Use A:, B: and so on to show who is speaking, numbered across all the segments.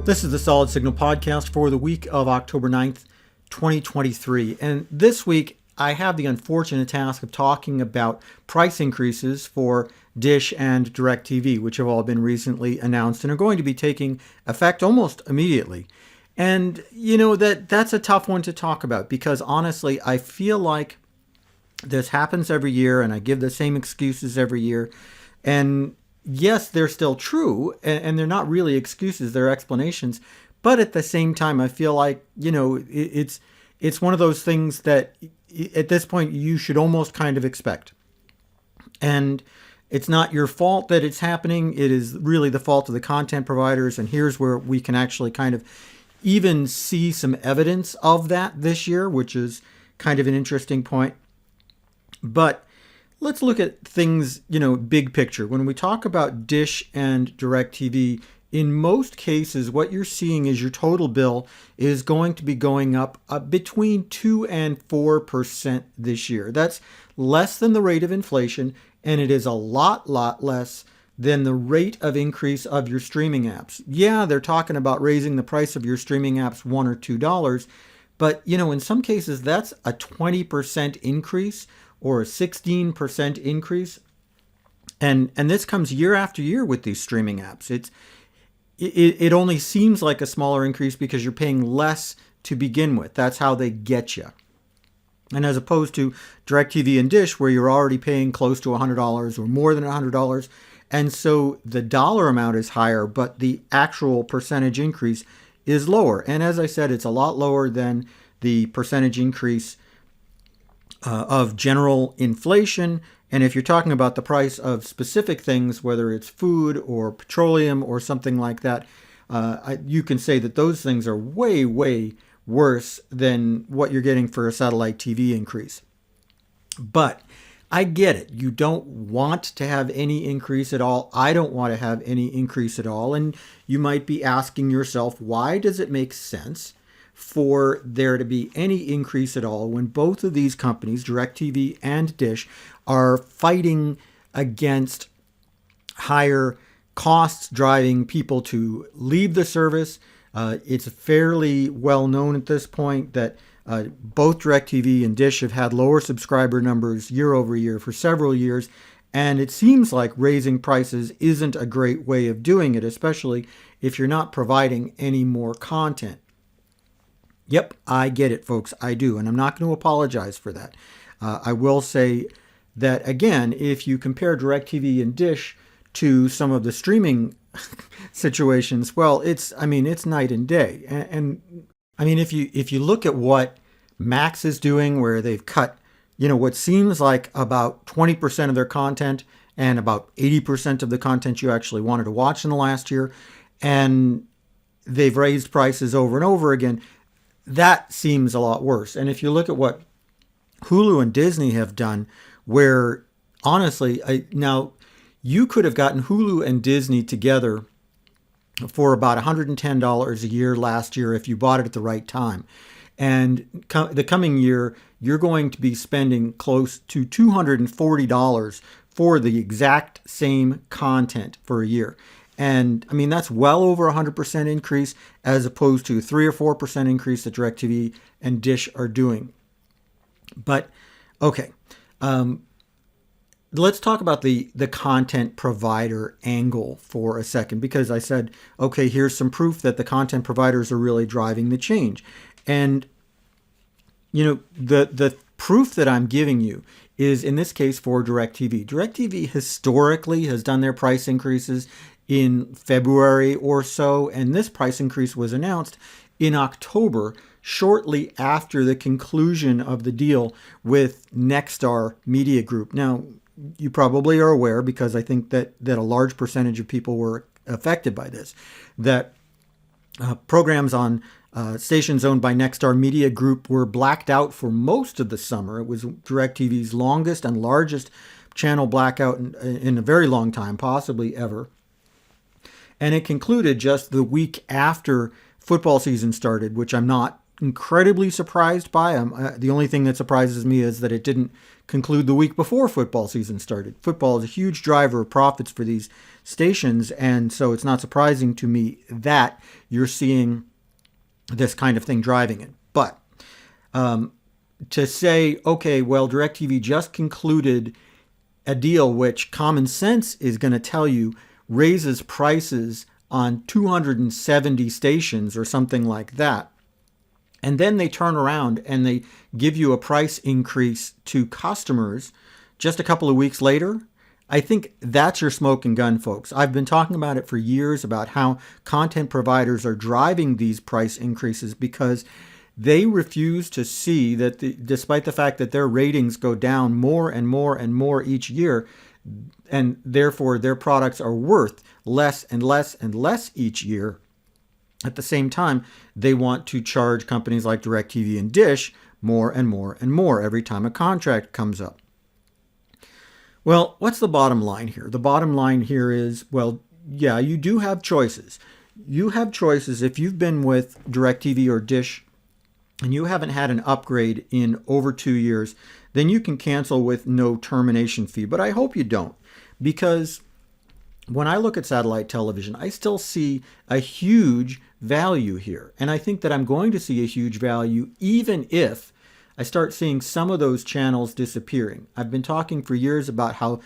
A: This is the Solid Signal podcast for the week of October 9th, 2023. And this week, I have the unfortunate task of talking about price increases for DISH and DIRECTV, which have all been recently announced and are going to be taking effect almost immediately. And, that's a tough one to talk about because honestly, I feel like this happens every year and I give the same excuses every year. And yes, they're still true, and they're not really excuses, they're explanations. But at the same time, I feel like, it's one of those things that at this point you should almost kind of expect. And it's not your fault that it's happening. It is really the fault of the content providers. And here's where we can actually kind of even see some evidence of that this year, which is kind of an interesting point. But let's look at things, big picture. When we talk about DISH and DIRECTV, in most cases, what you're seeing is your total bill is going to be going up between 2 and 4% this year. That's less than the rate of inflation, and it is a lot less than the rate of increase of your streaming apps. Yeah, they're talking about raising the price of your streaming apps $1 or $2, but, in some cases, that's a 20% increase or a 16% increase. And this comes year after year with these streaming apps. It only seems like a smaller increase because you're paying less to begin with. That's how they get you. And as opposed to DIRECTV and DISH, where you're already paying close to $100 or more than $100. And so the dollar amount is higher, but the actual percentage increase is lower. And as I said, it's a lot lower than the percentage increase of general inflation. And if you're talking about the price of specific things, whether it's food or petroleum or something like that, you can say that those things are way worse than what you're getting for a satellite TV increase. But I get it. You don't want to have any increase at all. I don't want to have any increase at all. And you might be asking yourself, why does it make sense for there to be any increase at all when both of these companies, DIRECTV and DISH, are fighting against higher costs driving people to leave the service? It's fairly well known at this point that both DIRECTV and DISH have had lower subscriber numbers year over year for several years. And it seems like raising prices isn't a great way of doing it, especially if you're not providing any more content. Yep, I get it, folks. I do. And I'm not going to apologize for that. I will say that, again, if you compare DIRECTV and DISH to some of the streaming situations, well, it's night and day. And I mean, if you look at what Max is doing, where they've cut, what seems like about 20% of their content and about 80% of the content you actually wanted to watch in the last year, and they've raised prices over and over again, that seems a lot worse. And if you look at what Hulu and Disney have done, where honestly, now you could have gotten Hulu and Disney together for about $110 a year last year if you bought it at the right time. And the coming year, you're going to be spending close to $240 for the exact same content for a year. And I mean, that's well over 100% increase as opposed to 3 or 4% increase that DIRECTV and DISH are doing. But okay, let's talk about the content provider angle for a second, because I said, okay, here's some proof that the content providers are really driving the change. And, the proof that I'm giving you is in this case for DIRECTV. DIRECTV historically has done their price increases in February or so, and this price increase was announced in October, shortly after the conclusion of the deal with Nexstar Media Group. Now, you probably are aware, because I think that a large percentage of people were affected by this, that programs on stations owned by Nexstar Media Group were blacked out for most of the summer. It was DIRECTV's longest and largest channel blackout in a very long time, possibly ever. And it concluded just the week after football season started, which I'm not incredibly surprised by them. The only thing that surprises me is that it didn't conclude the week before football season started. Football is a huge driver of profits for these stations, and so it's not surprising to me that you're seeing this kind of thing driving it. But to say, okay, well, DirecTV just concluded a deal which common sense is going to tell you raises prices on 270 stations or something like that, and then they turn around and they give you a price increase to customers just a couple of weeks later, I think that's your smoking gun, folks. I've been talking about it for years about how content providers are driving these price increases because they refuse to see that despite the fact that their ratings go down more and more and more each year, and therefore their products are worth less and less and less each year, at the same time, they want to charge companies like DirecTV and DISH more and more and more every time a contract comes up. Well, what's the bottom line here? The bottom line here is, well, yeah, you do have choices. You have choices if you've been with DirecTV or DISH and you haven't had an upgrade in over 2 years, then you can cancel with no termination fee. But I hope you don't, because when I look at satellite television, I still see a huge value here. And I think that I'm going to see a huge value even if I start seeing some of those channels disappearing. I've been talking for years about how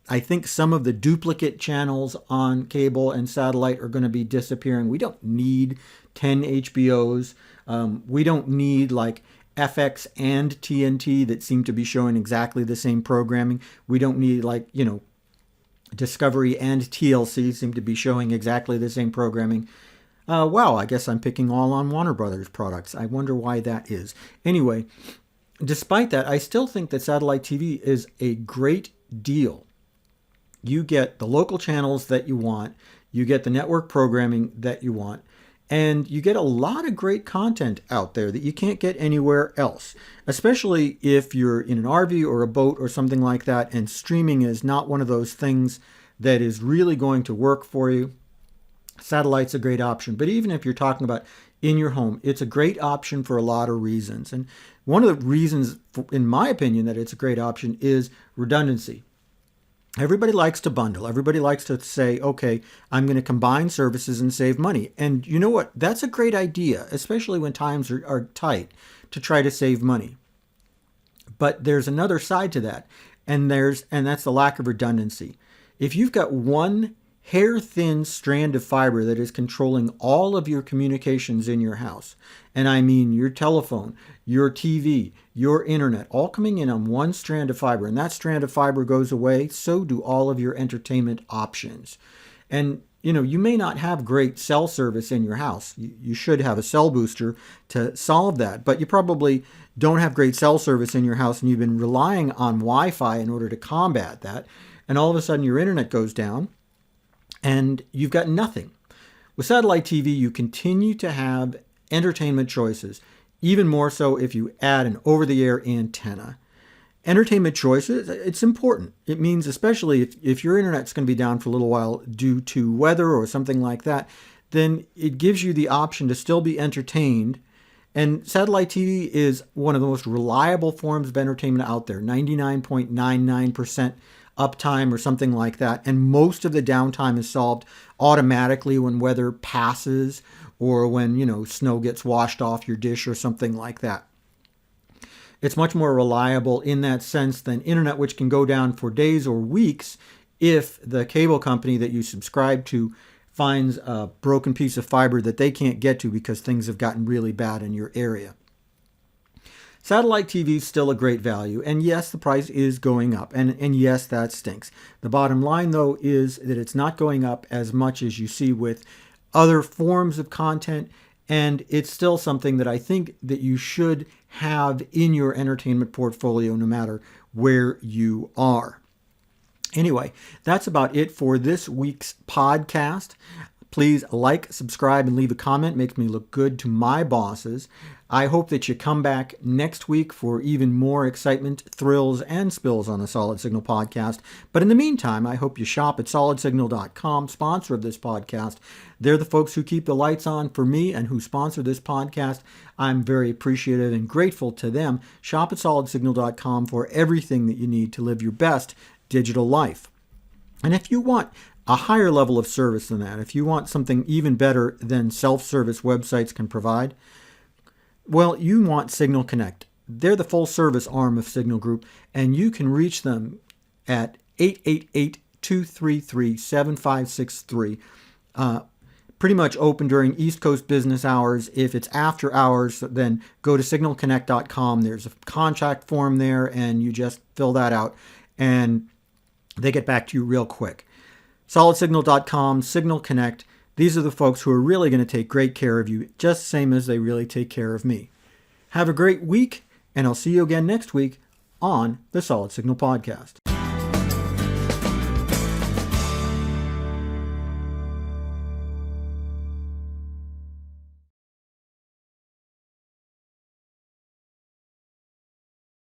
A: I think some of the duplicate channels on cable and satellite are going to be disappearing. We don't need 10 HBOs. We don't need like FX and TNT that seem to be showing exactly the same programming. We don't need Discovery and TLC seem to be showing exactly the same programming. Wow, I guess I'm picking all on Warner Brothers products. I wonder why that is. Anyway, despite that, I still think that satellite TV is a great deal. You get the local channels that you want, you get the network programming that you want, and you get a lot of great content out there that you can't get anywhere else, especially if you're in an RV or a boat or something like that, and streaming is not one of those things that is really going to work for you. Satellite's a great option, but even if you're talking about in your home, it's a great option for a lot of reasons. And one of the reasons, in my opinion, that it's a great option is redundancy. Everybody likes to bundle. Everybody likes to say, okay, I'm going to combine services and save money. And you know what? That's a great idea, especially when times are tight, to try to save money. But there's another side to that, and that's the lack of redundancy. If you've got one hair-thin strand of fiber that is controlling all of your communications in your house, and I mean your telephone, your TV, your internet, all coming in on one strand of fiber, and that strand of fiber goes away, so do all of your entertainment options. And you may not have great cell service in your house. You should have a cell booster to solve that, but you probably don't have great cell service in your house, and you've been relying on Wi-Fi in order to combat that, and all of a sudden your internet goes down, and you've got nothing. With satellite TV, you continue to have entertainment choices, even more so if you add an over-the-air antenna. Entertainment choices, it's important. It means especially if your internet's going to be down for a little while due to weather or something like that, then it gives you the option to still be entertained. And satellite TV is one of the most reliable forms of entertainment out there, 99.99% uptime or something like that. And most of the downtime is solved automatically when weather passes or when, snow gets washed off your dish or something like that. It's much more reliable in that sense than internet, which can go down for days or weeks if the cable company that you subscribe to finds a broken piece of fiber that they can't get to because things have gotten really bad in your area. Satellite TV is still a great value, and yes, the price is going up, and yes, that stinks. The bottom line, though, is that it's not going up as much as you see with other forms of content, and it's still something that I think that you should have in your entertainment portfolio no matter where you are. Anyway, that's about it for this week's podcast. Please like, subscribe, and leave a comment. It makes me look good to my bosses. I hope that you come back next week for even more excitement, thrills, and spills on the Solid Signal podcast. But in the meantime, I hope you shop at solidsignal.com, sponsor of this podcast. They're the folks who keep the lights on for me and who sponsor this podcast. I'm very appreciative and grateful to them. Shop at solidsignal.com for everything that you need to live your best digital life. And if you want a higher level of service than that, if you want something even better than self-service websites can provide, well, you want Signal Connect. They're the full-service arm of Signal Group, and you can reach them at 888-233-7563. Pretty much open during East Coast business hours. If it's after hours, then go to signalconnect.com. There's a contact form there, and you just fill that out, and they get back to you real quick. Solidsignal.com, Signal Connect. These are the folks who are really going to take great care of you, just the same as they really take care of me. Have a great week, and I'll see you again next week on the Solid Signal Podcast.